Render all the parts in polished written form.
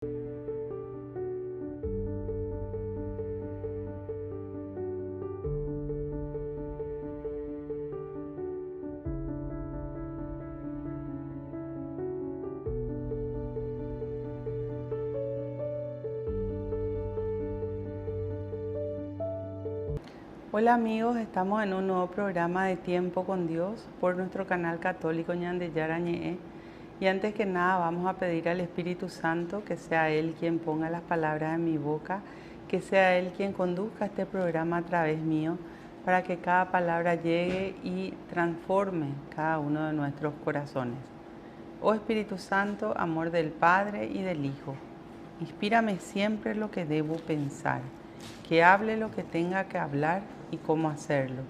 Hola amigos, estamos en un nuevo programa de Tiempo con Dios por nuestro canal católico Ñandeyara Ñe'e. Y antes que nada vamos a pedir al Espíritu Santo que sea Él quien ponga las palabras en mi boca, que sea Él quien conduzca este programa a través mío, para que cada palabra llegue y transforme cada uno de nuestros corazones. Oh Espíritu Santo, amor del Padre y del Hijo, inspírame siempre lo que debo pensar, que hable lo que tenga que hablar y cómo hacerlo,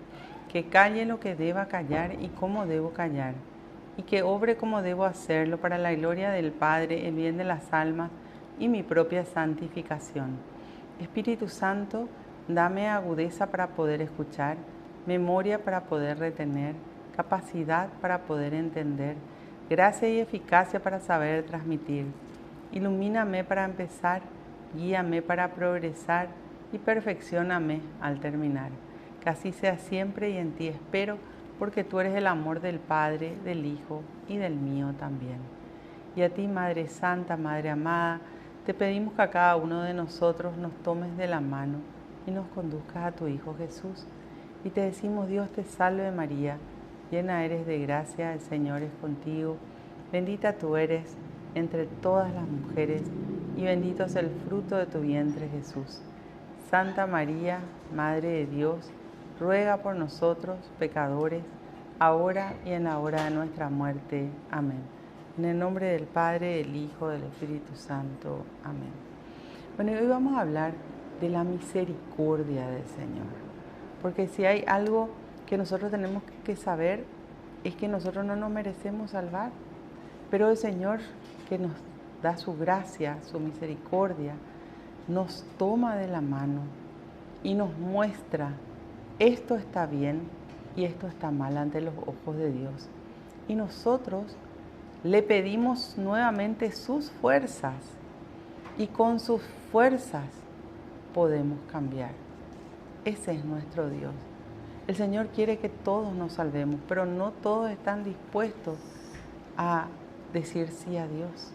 que calle lo que deba callar y cómo debo callar, y que obre como debo hacerlo para la gloria del Padre, el bien de las almas y mi propia santificación. Espíritu Santo, dame agudeza para poder escuchar, memoria para poder retener, capacidad para poder entender, gracia y eficacia para saber transmitir. Ilumíname para empezar, guíame para progresar y perfeccióname al terminar. Que así sea siempre y en ti espero, porque tú eres el amor del Padre, del Hijo y del mío también. Y a ti, Madre Santa, Madre amada, te pedimos que a cada uno de nosotros nos tomes de la mano y nos conduzcas a tu Hijo Jesús. Y te decimos, Dios te salve María, llena eres de gracia, el Señor es contigo. Bendita tú eres entre todas las mujeres y bendito es el fruto de tu vientre Jesús. Santa María, Madre de Dios, ruega por nosotros pecadores, ahora y en la hora de nuestra muerte. Amén. En el nombre del Padre, del Hijo, del Espíritu Santo. Amén. Bueno, y hoy vamos a hablar de la misericordia del Señor. Porque si hay algo que nosotros tenemos que saber, es que nosotros no nos merecemos salvar. Pero el Señor, que nos da su gracia, su misericordia, nos toma de la mano y nos muestra esto está bien y esto está mal ante los ojos de Dios. Y nosotros le pedimos nuevamente sus fuerzas y con sus fuerzas podemos cambiar. Ese es nuestro Dios. El Señor quiere que todos nos salvemos, pero no todos están dispuestos a decir sí a Dios.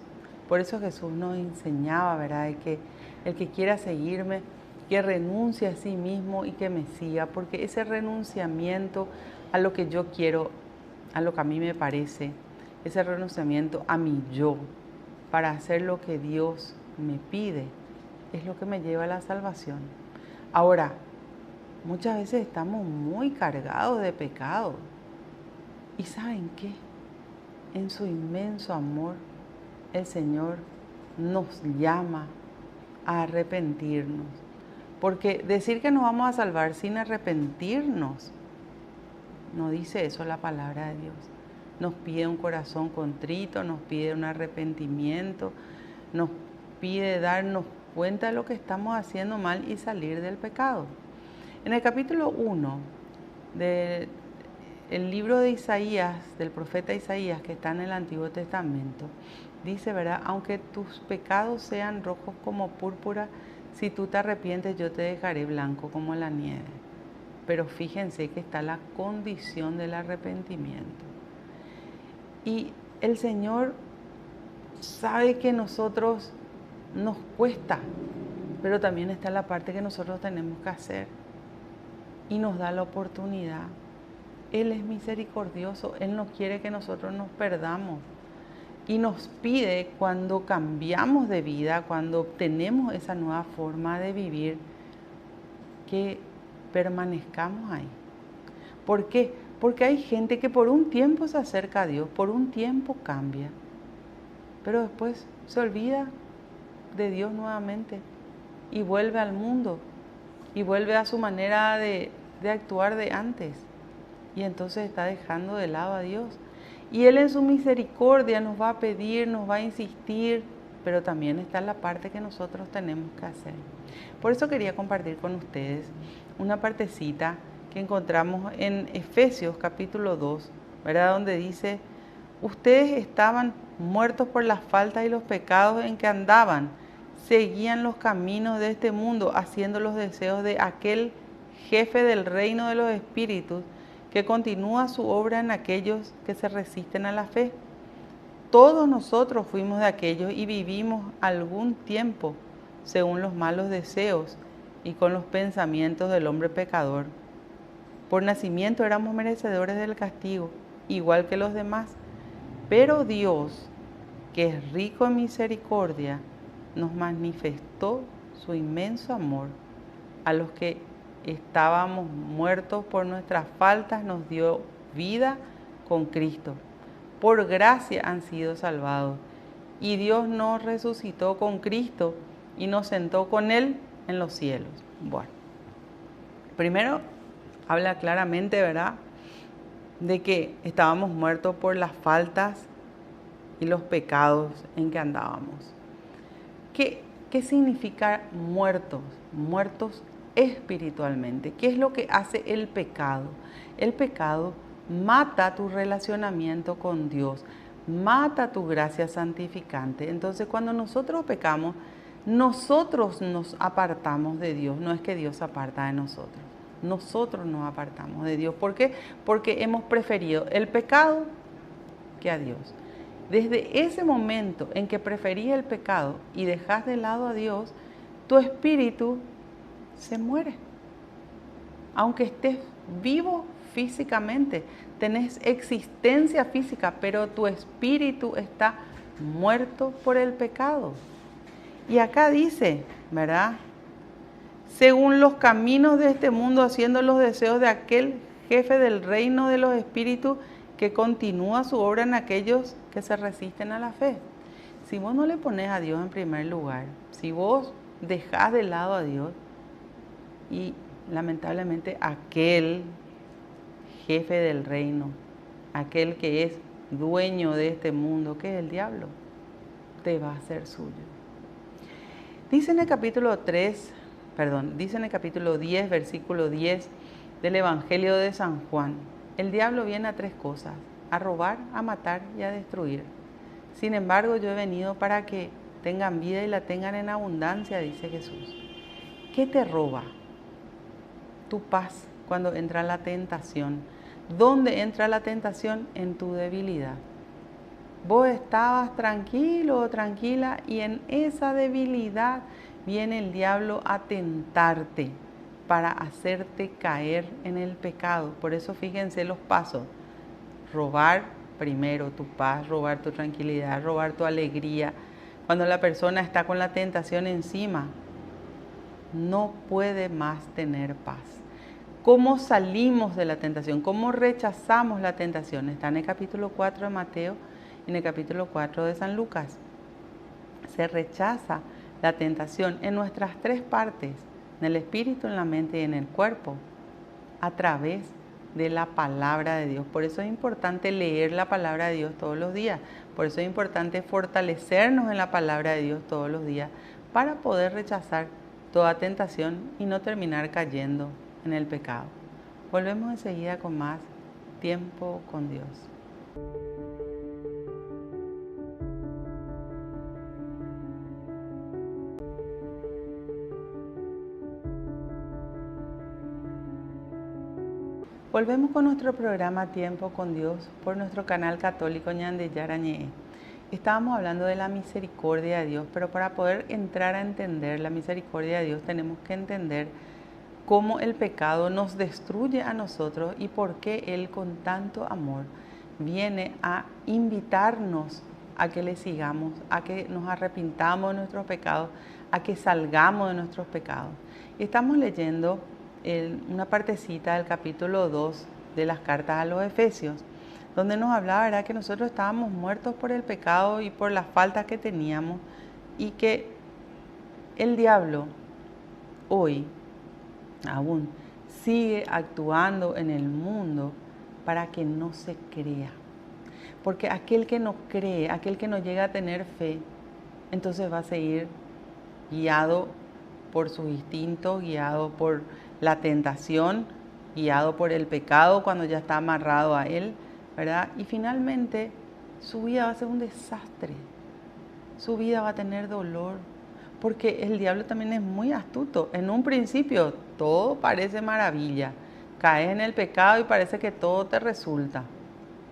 Por eso Jesús nos enseñaba, ¿verdad?, de que el que quiera seguirme, que renuncie a sí mismo y que me siga, porque ese renunciamiento a lo que yo quiero, a lo que a mí me parece, ese renunciamiento a mi yo, para hacer lo que Dios me pide, es lo que me lleva a la salvación. Ahora, muchas veces estamos muy cargados de pecado. ¿Y saben qué? En su inmenso amor, el Señor nos llama a arrepentirnos. Porque decir que nos vamos a salvar sin arrepentirnos, no dice eso la palabra de Dios. Nos pide un corazón contrito, nos pide un arrepentimiento, nos pide darnos cuenta de lo que estamos haciendo mal y salir del pecado. En el capítulo 1 del libro de Isaías, del profeta Isaías, que está en el Antiguo Testamento, dice, ¿verdad? Aunque tus pecados sean rojos como púrpura, si tú te arrepientes, yo te dejaré blanco como la nieve. Pero fíjense que está la condición del arrepentimiento. Y el Señor sabe que nosotros nos cuesta, pero también está la parte que nosotros tenemos que hacer. Y nos da la oportunidad. Él es misericordioso, Él no quiere que nosotros nos perdamos. Y nos pide, cuando cambiamos de vida, cuando obtenemos esa nueva forma de vivir, que permanezcamos ahí. ¿Por qué? Porque hay gente que por un tiempo se acerca a Dios, por un tiempo cambia, pero después se olvida de Dios nuevamente y vuelve al mundo y vuelve a su manera de actuar de antes. Y entonces está dejando de lado a Dios. Y Él en su misericordia nos va a pedir, nos va a insistir, pero también está la parte que nosotros tenemos que hacer. Por eso quería compartir con ustedes una partecita que encontramos en Efesios capítulo 2, ¿verdad? Donde dice, ustedes estaban muertos por las faltas y los pecados en que andaban, seguían los caminos de este mundo, haciendo los deseos de aquel jefe del reino de los espíritus, que continúa su obra en aquellos que se resisten a la fe. Todos nosotros fuimos de aquellos y vivimos algún tiempo según los malos deseos y con los pensamientos del hombre pecador. Por nacimiento éramos merecedores del castigo, igual que los demás. Pero Dios, que es rico en misericordia, nos manifestó su inmenso amor. A los que estábamos muertos por nuestras faltas, nos dio vida con Cristo. Por gracia han sido salvados. Y Dios nos resucitó con Cristo y nos sentó con Él en los cielos. Bueno, primero habla claramente, ¿verdad?, de que estábamos muertos por las faltas y los pecados en que andábamos. ¿Qué significa muertos? Muertos espiritualmente. ¿Qué es lo que hace el pecado? El pecado mata tu relacionamiento con Dios, mata tu gracia santificante. Entonces, cuando nosotros pecamos, nosotros nos apartamos de Dios. No es que Dios se aparta de nosotros. Nosotros nos apartamos de Dios. ¿Por qué? Porque hemos preferido el pecado que a Dios. Desde ese momento en que preferís el pecado y dejas de lado a Dios, tu espíritu se muere. Aunque estés vivo físicamente, tenés existencia física, pero tu espíritu está muerto por el pecado. Y acá dice, ¿verdad?, según los caminos de este mundo, haciendo los deseos de aquel jefe del reino de los espíritus, que continúa su obra en aquellos que se resisten a la fe. Si vos no le pones a Dios en primer lugar, si vos dejás de lado a Dios, y lamentablemente aquel jefe del reino, aquel que es dueño de este mundo, que es el diablo, te va a hacer suyo. Dice en el capítulo 10, versículo 10 del Evangelio de San Juan: el diablo viene a tres cosas: a robar, a matar y a destruir. Sin embargo, yo he venido para que tengan vida y la tengan en abundancia, dice Jesús. ¿Qué te roba? Tu paz cuando entra la tentación. ¿Dónde entra la tentación? En tu debilidad. Vos estabas tranquilo o tranquila y en esa debilidad viene el diablo a tentarte para hacerte caer en el pecado. Por eso fíjense los pasos: robar primero tu paz, robar tu tranquilidad, robar tu alegría. Cuando la persona está con la tentación encima, no puede más tener paz. ¿Cómo salimos de la tentación? ¿Cómo rechazamos la tentación? Está en el capítulo 4 de Mateo y en el capítulo 4 de San Lucas. Se rechaza la tentación en nuestras tres partes: en el espíritu, en la mente y en el cuerpo, a través de la palabra de Dios. Por eso es importante leer la palabra de Dios todos los días. Por eso es importante fortalecernos en la palabra de Dios todos los días, para poder rechazar toda tentación y no terminar cayendo en el pecado. Volvemos enseguida con más tiempo con Dios. Volvemos con nuestro programa Tiempo con Dios por nuestro canal católico Ñandeyara Ñe'e. Estábamos hablando de la misericordia de Dios, pero para poder entrar a entender la misericordia de Dios tenemos que entender cómo el pecado nos destruye a nosotros y por qué Él, con tanto amor, viene a invitarnos a que le sigamos, a que nos arrepintamos de nuestros pecados, a que salgamos de nuestros pecados. Estamos leyendo una partecita del capítulo 2 de las cartas a los Efesios, donde nos hablaba, ¿verdad?, que nosotros estábamos muertos por el pecado y por las faltas que teníamos, y que el diablo hoy aún sigue actuando en el mundo para que no se crea. Porque aquel que no cree, aquel que no llega a tener fe, entonces va a seguir guiado por sus instintos, guiado por la tentación, guiado por el pecado cuando ya está amarrado a él, ¿verdad? Y finalmente su vida va a ser un desastre. Su vida va a tener dolor, Porque el diablo también es muy astuto. En un principio todo parece maravilla. Caes en el pecado y parece que todo te resulta.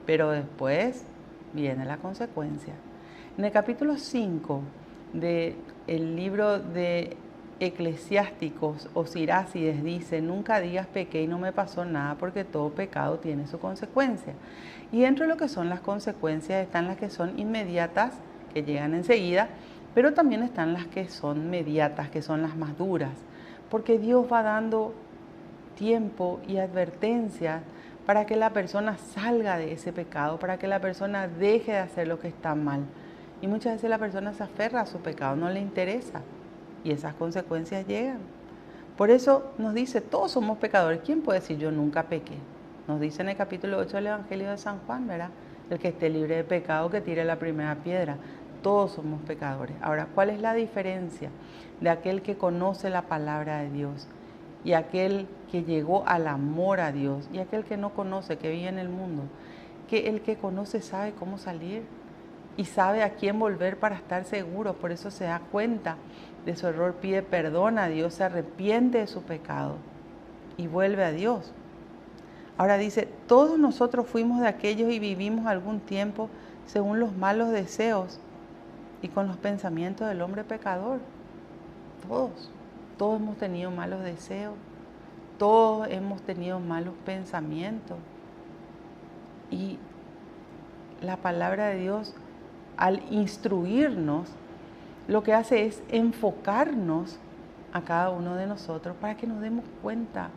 Pero después viene la consecuencia. En el capítulo 5 del libro de Eclesiásticos o Sirácides dice: nunca digas pequé y no me pasó nada, porque todo pecado tiene su consecuencia. Y dentro de lo que son las consecuencias están las que son inmediatas, que llegan enseguida, pero también están las que son mediatas, que son las más duras, porque Dios va dando tiempo y advertencias para que la persona salga de ese pecado, para que la persona deje de hacer lo que está mal. Y muchas veces la persona se aferra a su pecado, no le interesa, y esas consecuencias llegan. Por eso nos dice, todos somos pecadores. ¿Quién puede decir yo nunca pequé? Nos dice en el capítulo 8 del Evangelio de San Juan, ¿verdad? El que esté libre de pecado, que tire la primera piedra. Todos somos pecadores. Ahora, ¿cuál es la diferencia de aquel que conoce la palabra de Dios y aquel que llegó al amor a Dios y aquel que no conoce, que vive en el mundo? Que el que conoce sabe cómo salir y sabe a quién volver para estar seguro. Por eso se da cuenta de su error, pide perdón a Dios, se arrepiente de su pecado y vuelve a Dios. Ahora dice, todos nosotros fuimos de aquellos y vivimos algún tiempo según los malos deseos y con los pensamientos del hombre pecador. Todos hemos tenido malos deseos, todos hemos tenido malos pensamientos. Y la palabra de Dios, al instruirnos, lo que hace es enfocarnos a cada uno de nosotros para que nos demos cuenta,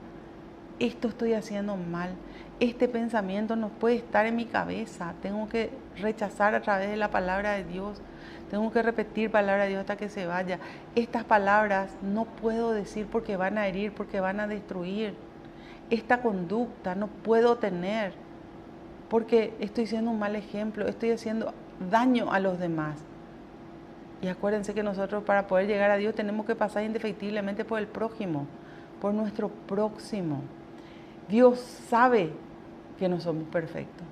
esto estoy haciendo mal, este pensamiento no puede estar en mi cabeza, tengo que rechazar a través de la palabra de Dios, tengo que repetir palabra de Dios hasta que se vaya. Estas palabras no puedo decir porque van a herir, porque van a destruir. Esta conducta no puedo tener porque estoy siendo un mal ejemplo, estoy haciendo daño a los demás. Y acuérdense que nosotros, para poder llegar a Dios, tenemos que pasar indefectiblemente por el prójimo, por nuestro próximo. Dios sabe que no somos perfectos.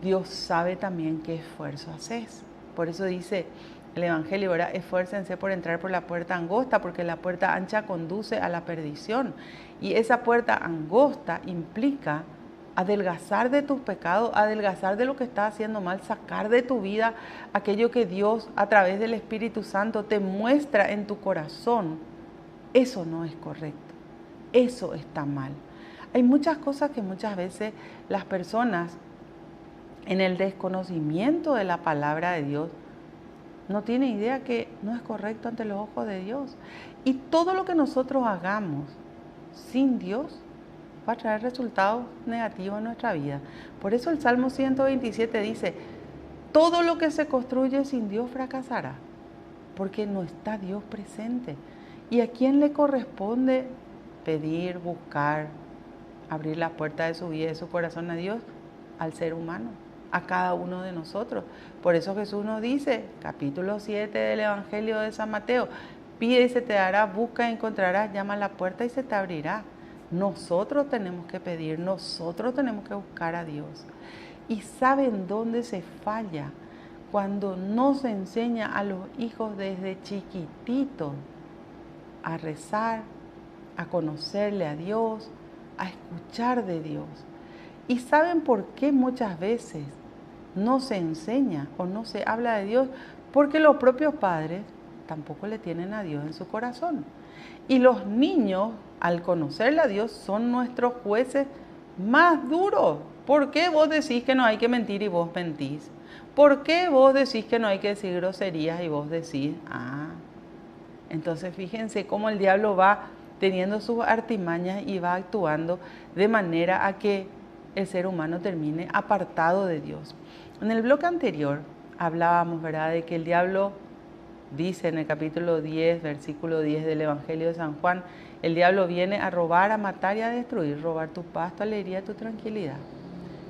Dios sabe también qué esfuerzo haces. Por eso dice el Evangelio, ¿verdad? Esfuércense por entrar por la puerta angosta, porque la puerta ancha conduce a la perdición. Y esa puerta angosta implica adelgazar de tus pecados, adelgazar de lo que estás haciendo mal, sacar de tu vida aquello que Dios a través del Espíritu Santo te muestra en tu corazón. Eso no es correcto, eso está mal. Hay muchas cosas que muchas veces las personas, en el desconocimiento de la palabra de Dios, no tienen idea que no es correcto ante los ojos de Dios. Y todo lo que nosotros hagamos sin Dios va a traer resultados negativos en nuestra vida. Por eso el Salmo 127 dice, todo lo que se construye sin Dios fracasará, porque no está Dios presente. ¿Y a quién le corresponde pedir, buscar, abrir la puerta de su vida y de su corazón a Dios? Al ser humano, a cada uno de nosotros. Por eso Jesús nos dice, capítulo 7 del Evangelio de San Mateo, pide y se te dará, busca y encontrarás, llama a la puerta y se te abrirá. Nosotros tenemos que pedir, nosotros tenemos que buscar a Dios. ¿Y saben dónde se falla? Cuando no se enseña a los hijos desde chiquititos a rezar, a conocerle a Dios, a escuchar de Dios. ¿Y saben por qué muchas veces no se enseña o no se habla de Dios? Porque los propios padres tampoco le tienen a Dios en su corazón. Y los niños, al conocerle a Dios, son nuestros jueces más duros. ¿Por qué vos decís que no hay que mentir y vos mentís? ¿Por qué vos decís que no hay que decir groserías y vos decís, Entonces fíjense cómo el diablo va teniendo sus artimañas y va actuando de manera a que el ser humano termine apartado de Dios. En el bloque anterior hablábamos, ¿verdad?, de que el diablo dice en el capítulo 10, versículo 10 del Evangelio de San Juan, el diablo viene a robar, a matar y a destruir, robar tu paz, tu alegría, tu tranquilidad.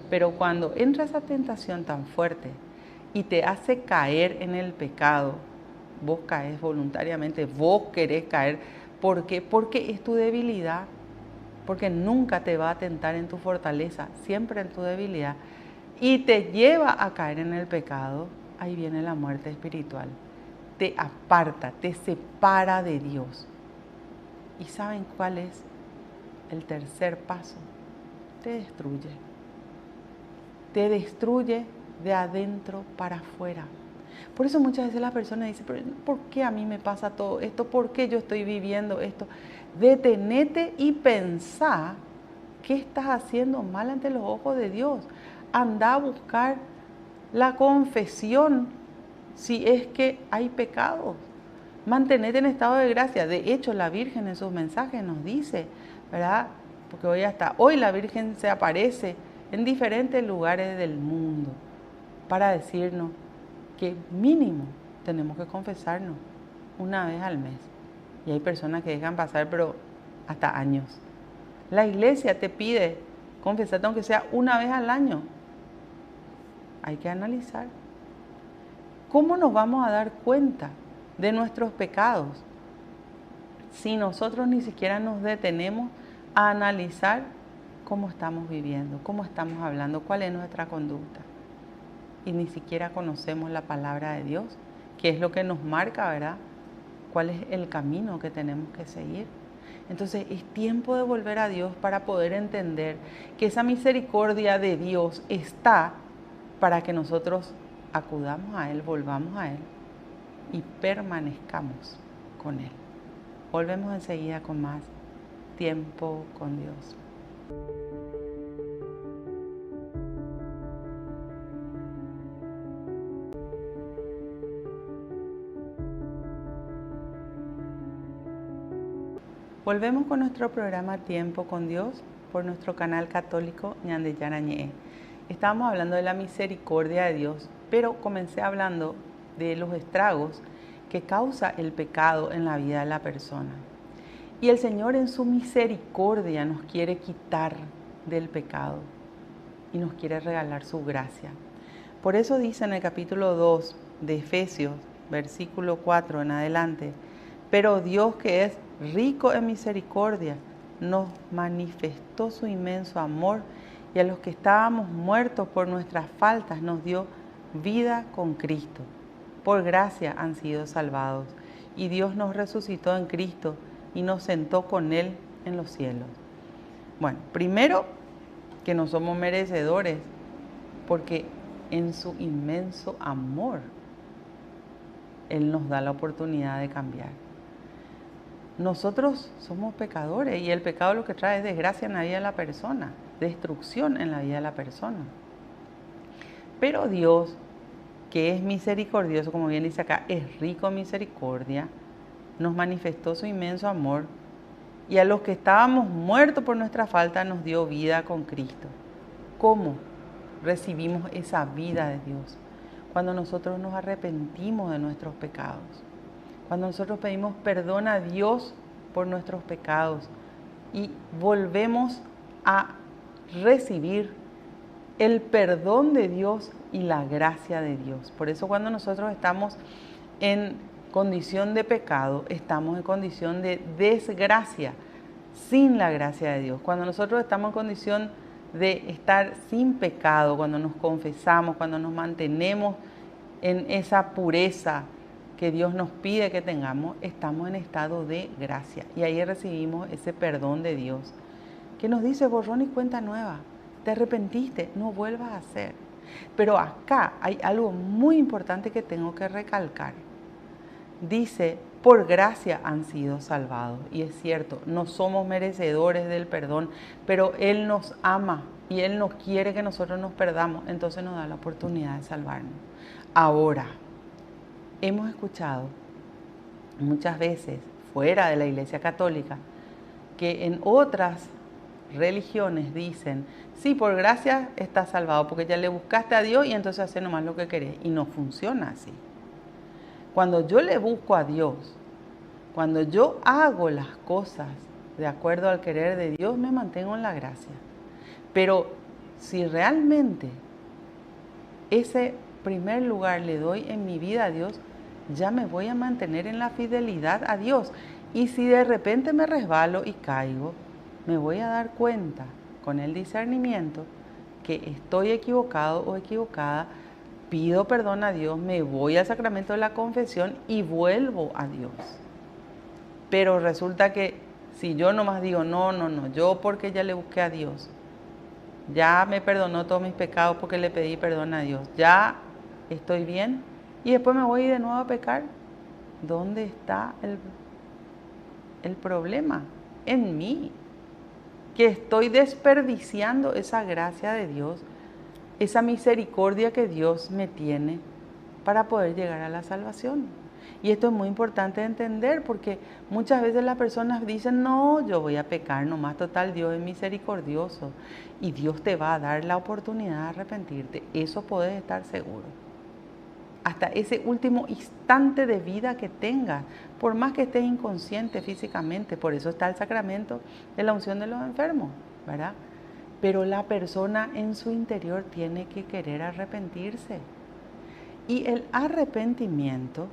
Pero cuando entra esa tentación tan fuerte y te hace caer en el pecado, vos caes voluntariamente, vos querés caer. ¿Por qué? Porque es tu debilidad, porque nunca te va a tentar en tu fortaleza, siempre en tu debilidad, y te lleva a caer en el pecado. Ahí viene la muerte espiritual. te aparta, te separa de Dios. ¿Y saben cuál es el tercer paso? Te destruye. Te destruye de adentro para afuera. Por eso muchas veces las personas dicen, pero ¿por qué a mí me pasa todo esto? ¿Por qué yo estoy viviendo esto? Detenete y pensá qué estás haciendo mal ante los ojos de Dios. Anda a buscar la confesión si es que hay pecados. Mantenete en estado de gracia. De hecho, la Virgen en sus mensajes nos dice, ¿verdad? Porque hoy la Virgen se aparece en diferentes lugares del mundo para decirnos que mínimo tenemos que confesarnos una vez al mes. Y hay personas que dejan pasar, pero hasta años. La iglesia te pide confesarte aunque sea una vez al año. Hay que analizar. ¿Cómo nos vamos a dar cuenta de nuestros pecados si nosotros ni siquiera nos detenemos a analizar cómo estamos viviendo, cómo estamos hablando, cuál es nuestra conducta? Y ni siquiera conocemos la palabra de Dios, que es lo que nos marca, ¿verdad? ¿Cuál es el camino que tenemos que seguir? Entonces es tiempo de volver a Dios para poder entender que esa misericordia de Dios está para que nosotros acudamos a Él, volvamos a Él y permanezcamos con Él. Volvemos enseguida con más tiempo con Dios. Volvemos con nuestro programa Tiempo con Dios por nuestro canal católico Ñan de Yara Ñe'e. Estábamos hablando de la misericordia de Dios, pero comencé hablando de los estragos que causa el pecado en la vida de la persona. Y el Señor en su misericordia nos quiere quitar del pecado y nos quiere regalar su gracia. Por eso dice en el capítulo 2 de Efesios, versículo 4 en adelante, pero Dios, que es rico en misericordia, nos manifestó su inmenso amor, y a los que estábamos muertos por nuestras faltas nos dio vida con Cristo. Por gracia han sido salvados, y Dios nos resucitó en Cristo y nos sentó con Él en los cielos. Bueno, primero que no somos merecedores, porque en su inmenso amor Él nos da la oportunidad de cambiar. Nosotros somos pecadores y el pecado lo que trae es desgracia en la vida de la persona, destrucción en la vida de la persona. Pero Dios, que es misericordioso, como bien dice acá, es rico en misericordia, nos manifestó su inmenso amor, y a los que estábamos muertos por nuestra falta nos dio vida con Cristo. ¿Cómo recibimos esa vida de Dios? Cuando nosotros nos arrepentimos de nuestros pecados. Cuando nosotros pedimos perdón a Dios por nuestros pecados y volvemos a recibir el perdón de Dios y la gracia de Dios. Por eso cuando nosotros estamos en condición de pecado, estamos en condición de desgracia, sin la gracia de Dios. Cuando nosotros estamos en condición de estar sin pecado, cuando nos confesamos, cuando nos mantenemos en esa pureza que Dios nos pide que tengamos, estamos en estado de gracia. Y ahí recibimos ese perdón de Dios, que nos dice borrón y cuenta nueva. Te arrepentiste, no vuelvas a hacer. Pero acá hay algo muy importante que tengo que recalcar. Dice, por gracia han sido salvados. Y es cierto, no somos merecedores del perdón, pero Él nos ama y Él no quiere que nosotros nos perdamos. Entonces nos da la oportunidad de salvarnos. Ahora, hemos escuchado muchas veces fuera de la Iglesia Católica que en otras religiones dicen, sí, por gracia estás salvado porque ya le buscaste a Dios y entonces haces nomás lo que querés. Y no funciona así. Cuando yo le busco a Dios, cuando yo hago las cosas de acuerdo al querer de Dios, me mantengo en la gracia. Pero si realmente ese primer lugar le doy en mi vida a Dios, ya me voy a mantener en la fidelidad a Dios. Y si de repente me resbalo y caigo, me voy a dar cuenta con el discernimiento que estoy equivocado o equivocada pido perdón a Dios, me voy al sacramento de la confesión y vuelvo a Dios. Pero resulta que si yo nomás digo, no, yo porque ya le busqué a Dios, ya me perdonó todos mis pecados porque le pedí perdón a Dios, ya estoy bien, y después me voy de nuevo a pecar, ¿dónde está el problema? En mí, que estoy desperdiciando esa gracia de Dios, esa misericordia que Dios me tiene para poder llegar a la salvación. Y esto es muy importante de entender, porque muchas veces las personas dicen, no, yo voy a pecar nomás, total, Dios es misericordioso y Dios te va a dar la oportunidad de arrepentirte. Eso puedes estar seguro. Hasta ese último instante de vida que tengas, por más que estés inconsciente físicamente, por eso está el sacramento de la unción de los enfermos, ¿verdad? Pero la persona en su interior tiene que querer arrepentirse. Y el arrepentimiento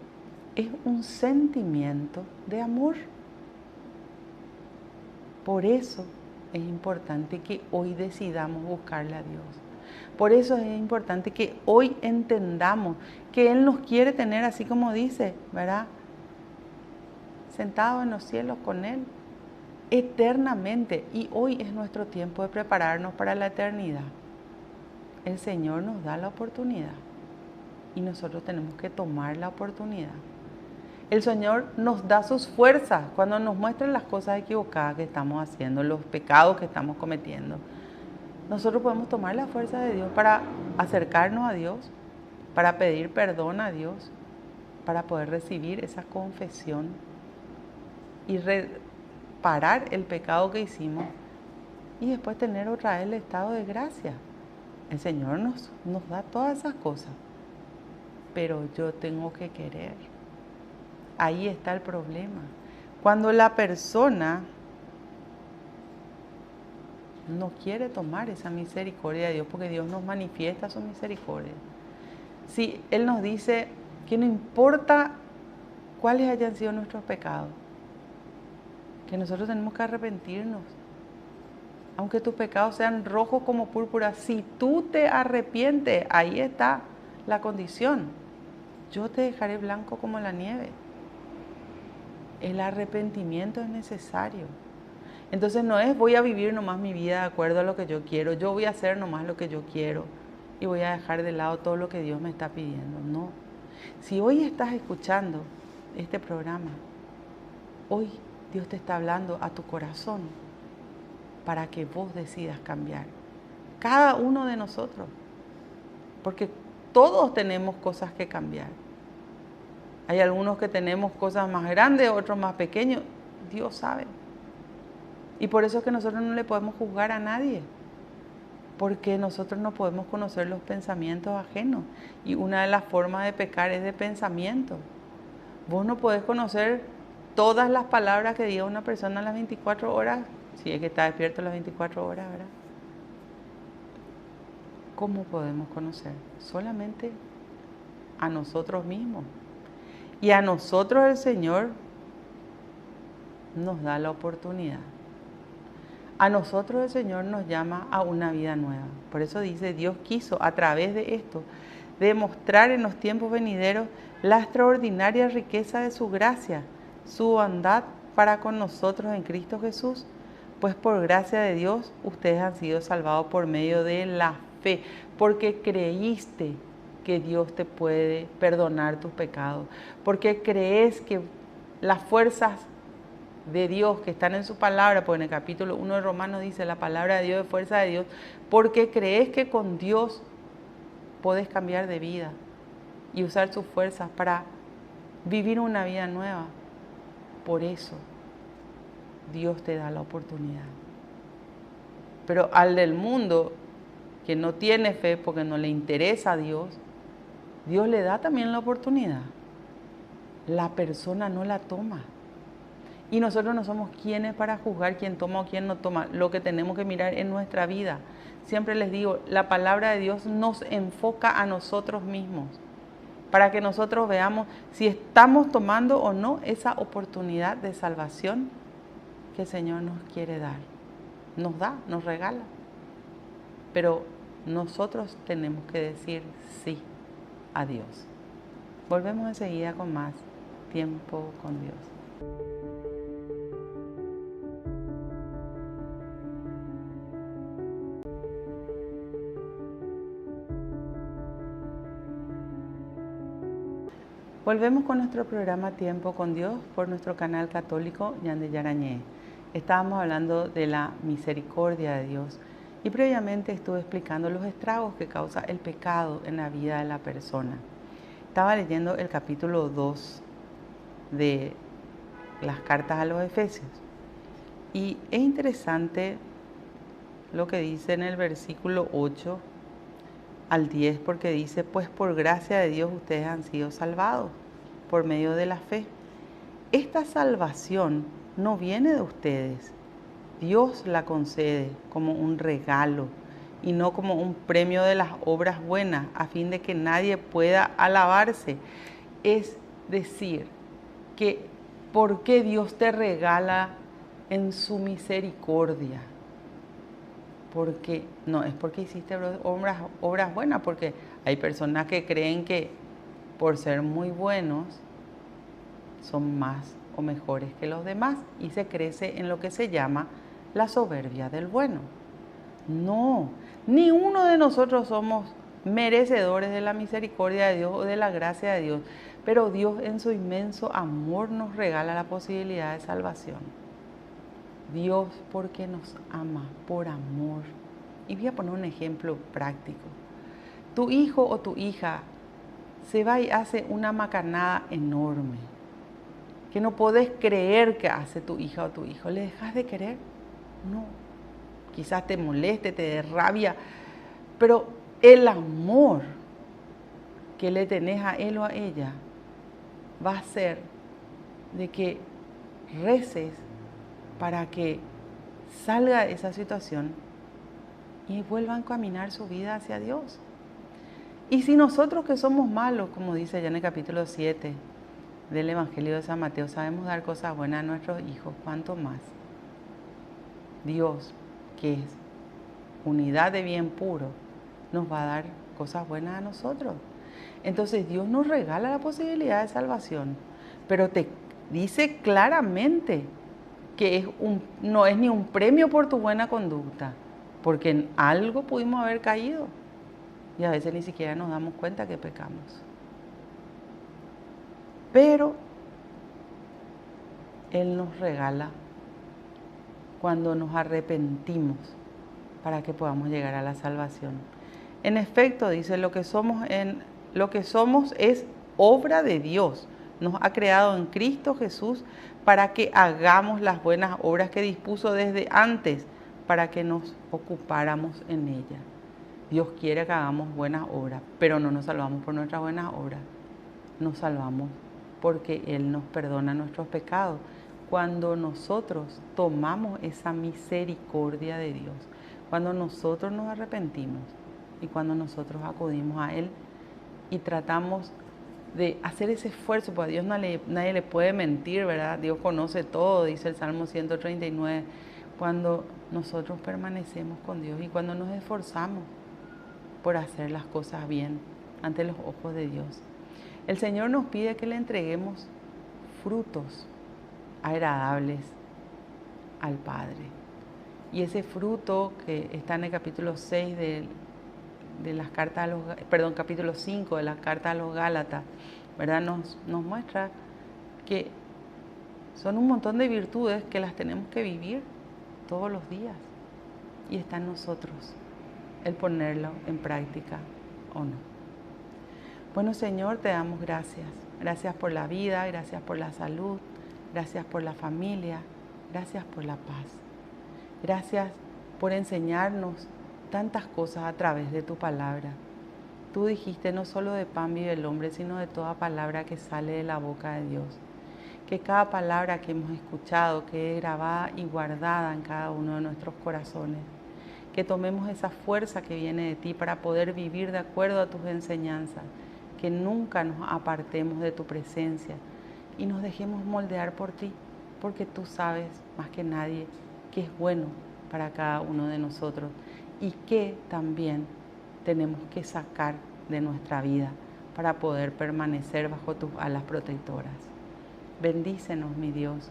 es un sentimiento de amor. Por eso es importante que hoy decidamos buscarle a Dios. Por eso es importante que hoy entendamos que Él nos quiere tener así como dice, ¿verdad? Sentados en los cielos con Él, eternamente. Y hoy es nuestro tiempo de prepararnos para la eternidad. El Señor nos da la oportunidad y nosotros tenemos que tomar la oportunidad. El Señor nos da sus fuerzas cuando nos muestra las cosas equivocadas que estamos haciendo, los pecados que estamos cometiendo. Nosotros podemos tomar la fuerza de Dios para acercarnos a Dios, para pedir perdón a Dios, para poder recibir esa confesión y reparar el pecado que hicimos y después tener otra vez el estado de gracia. El Señor nos da todas esas cosas, pero yo tengo que querer. Ahí está el problema. Cuando la persona no quiere tomar esa misericordia de Dios, porque Dios nos manifiesta su misericordia. Si Él nos dice que no importa cuáles hayan sido nuestros pecados, que nosotros tenemos que arrepentirnos. Aunque tus pecados sean rojos como púrpura, si tú te arrepientes, ahí está la condición. Yo te dejaré blanco como la nieve. El arrepentimiento es necesario. Entonces no es voy a vivir nomás mi vida de acuerdo a lo que yo quiero, yo voy a hacer nomás lo que yo quiero y voy a dejar de lado todo lo que Dios me está pidiendo. No. Si hoy estás escuchando este programa, hoy Dios te está hablando a tu corazón para que vos decidas cambiar. Cada uno de nosotros. Porque todos tenemos cosas que cambiar. Hay algunos que tenemos cosas más grandes, otros más pequeños. Dios sabe. Y por eso es que nosotros no le podemos juzgar a nadie. Porque nosotros no podemos conocer los pensamientos ajenos. Y una de las formas de pecar es de pensamiento. Vos no podés conocer todas las palabras que diga una persona a las 24 horas, si es que está despierto las 24 horas, ¿verdad? ¿Cómo podemos conocer? Solamente a nosotros mismos. Y a nosotros el Señor nos da la oportunidad. A nosotros el Señor nos llama a una vida nueva. Por eso dice, Dios quiso a través de esto demostrar en los tiempos venideros la extraordinaria riqueza de su gracia, su bondad para con nosotros en Cristo Jesús. Pues por gracia de Dios ustedes han sido salvados por medio de la fe, porque creíste que Dios te puede perdonar tus pecados, porque crees que las fuerzas de Dios que están en su palabra, pues en el capítulo 1 de Romanos dice la palabra de Dios es fuerza de Dios, porque crees que con Dios puedes cambiar de vida y usar sus fuerzas para vivir una vida nueva. Por eso Dios te da la oportunidad. Pero al del mundo que no tiene fe porque no le interesa a Dios, Dios le da también la oportunidad. La persona no la toma. Y nosotros no somos quienes para juzgar quién toma o quién no toma. Lo que tenemos que mirar en nuestra vida. Siempre les digo, la palabra de Dios nos enfoca a nosotros mismos. Para que nosotros veamos si estamos tomando o no esa oportunidad de salvación que el Señor nos quiere dar. Nos da, nos regala. Pero nosotros tenemos que decir sí. a Dios. Volvemos enseguida con más tiempo con Dios. Volvemos con nuestro programa Tiempo con Dios por nuestro canal católico Ñande Yarañé. Estábamos hablando de la misericordia de Dios y previamente estuve explicando los estragos que causa el pecado en la vida de la persona. Estaba leyendo el capítulo 2 de las cartas a los Efesios y es interesante lo que dice en el versículo 8 al 10, porque dice: pues por gracia de Dios ustedes han sido salvados por medio de la fe. Esta salvación no viene de ustedes, Dios la concede como un regalo y no como un premio de las obras buenas, a fin de que nadie pueda alabarse. Es decir, que ¿por qué Dios te regala en su misericordia? Porque no es porque hiciste obras buenas, porque hay personas que creen que por ser muy buenos son más o mejores que los demás y se crece en lo que se llama la soberbia del bueno. No, ni uno de nosotros somos merecedores de la misericordia de Dios o de la gracia de Dios, pero Dios en su inmenso amor nos regala la posibilidad de salvación. Dios porque nos ama, por amor. Y voy a poner un ejemplo práctico. Tu hijo o tu hija se va y hace una macanada enorme, que no podés creer que hace tu hija o tu hijo. ¿Le dejas de querer? No. Quizás te moleste, te dé rabia, pero el amor que le tenés a él o a ella va a hacer de que reces para que salga de esa situación y vuelvan a caminar su vida hacia Dios. Y si nosotros que somos malos, como dice ya en el capítulo 7 del Evangelio de San Mateo, sabemos dar cosas buenas a nuestros hijos, ¿cuánto más Dios, que es unidad de bien puro, nos va a dar cosas buenas a nosotros? Entonces Dios nos regala la posibilidad de salvación, pero te dice claramente que no es ni un premio por tu buena conducta, porque en algo pudimos haber caído y a veces ni siquiera nos damos cuenta que pecamos. Pero Él nos regala cuando nos arrepentimos para que podamos llegar a la salvación. En efecto, dice, lo que somos es obra de Dios. Nos ha creado en Cristo Jesús para que hagamos las buenas obras que dispuso desde antes para que nos ocupáramos en ella. Dios quiere que hagamos buenas obras, pero no nos salvamos por nuestras buenas obras. Nos salvamos porque Él nos perdona nuestros pecados. Cuando nosotros tomamos esa misericordia de Dios, cuando nosotros nos arrepentimos y cuando nosotros acudimos a Él y tratamos de hacer ese esfuerzo, porque a Dios nadie le puede mentir, ¿verdad? Dios conoce todo, dice el Salmo 139. Cuando nosotros permanecemos con Dios y cuando nos esforzamos por hacer las cosas bien ante los ojos de Dios, el Señor nos pide que le entreguemos frutos agradables al Padre. Y ese fruto que está en el capítulo 6 de las cartas capítulo 5 de las cartas a los Gálatas, ¿verdad? Nos muestra que son un montón de virtudes que las tenemos que vivir todos los días. Y está en nosotros el ponerlo en práctica o no. Bueno, Señor, te damos gracias. Gracias por la vida, gracias por la salud, gracias por la familia, gracias por la paz. Gracias por enseñarnos tantas cosas a través de tu palabra. Tú dijiste, no solo de pan vive el hombre, sino de toda palabra que sale de la boca de Dios. Que cada palabra que hemos escuchado quede grabada y guardada en cada uno de nuestros corazones. Que tomemos esa fuerza que viene de ti para poder vivir de acuerdo a tus enseñanzas. Que nunca nos apartemos de tu presencia y nos dejemos moldear por ti, porque tú sabes más que nadie qué es bueno para cada uno de nosotros y qué también tenemos que sacar de nuestra vida para poder permanecer bajo tus alas protectoras. Bendícenos, mi Dios.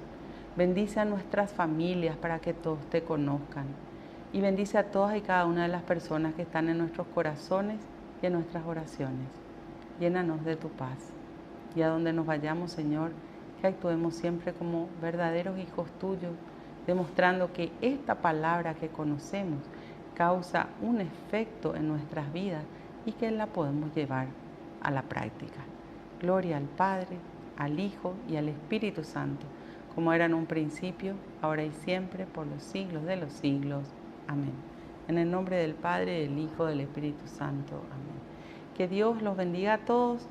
Bendice a nuestras familias para que todos te conozcan. Y bendice a todas y cada una de las personas que están en nuestros corazones y en nuestras oraciones. Llénanos de tu paz. Y a donde nos vayamos, Señor, que actuemos siempre como verdaderos hijos tuyos, demostrando que esta palabra que conocemos causa un efecto en nuestras vidas y que la podemos llevar a la práctica. Gloria al Padre, al Hijo y al Espíritu Santo, como era en un principio, ahora y siempre, por los siglos de los siglos. Amén. En el nombre del Padre, del Hijo, del Espíritu Santo. Amén. Que Dios los bendiga a todos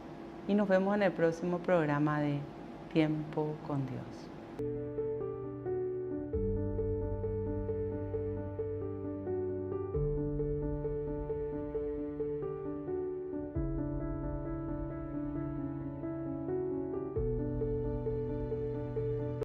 y nos vemos en el próximo programa de Tiempo con Dios.